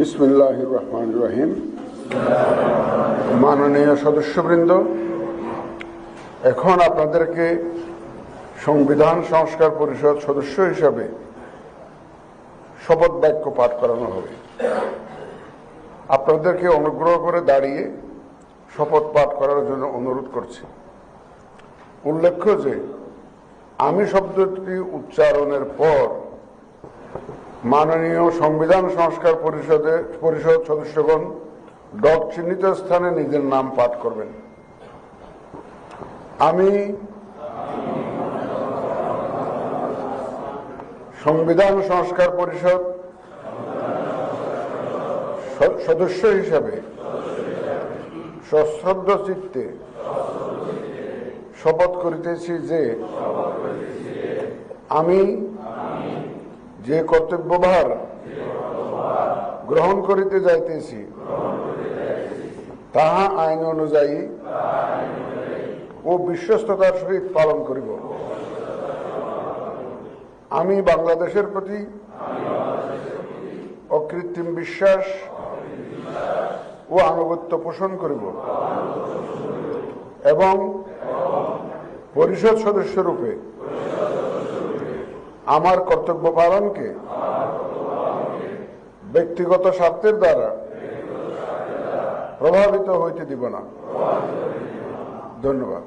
বিসমিল্লাহির রহমানির রহিম। মাননীয় সদস্যবৃন্দ, এখন আপনাদেরকে সংবিধান সংস্কার পরিষদ সদস্য হিসাবে শপথ বাক্য পাঠ করানো হবে। আপনাদেরকে অনুগ্রহ করে দাঁড়িয়ে শপথ পাঠ করার জন্য অনুরোধ করছি। উল্লেখ্য যে আমি শব্দটি উচ্চারণের পর মাননীয় সংবিধান সংস্কার পরিষদ সদস্যগণ ডট চিহ্নিত স্থানে নিজের নাম পাঠ করবেন। আমি সংবিধান সংস্কার পরিষদ সদস্য হিসাবে সশ্রদ্ধ চিত্তে শপথ করিতেছি যে আমি যে কর্তব্যভার গ্রহণ করিতে যাইতেছি তাহা আইন অনুযায়ী ও বিশ্বস্ততার সহিত পালন করিব। আমি বাংলাদেশের প্রতি অকৃত্রিম বিশ্বাস ও আনুগত্য পোষণ করিব এবং পরিষদ সদস্যরূপে আমার কর্তব্য পালনকে ব্যক্তিগত স্বার্থের দ্বারা প্রভাবিত হইতে দিব না। ধন্যবাদ।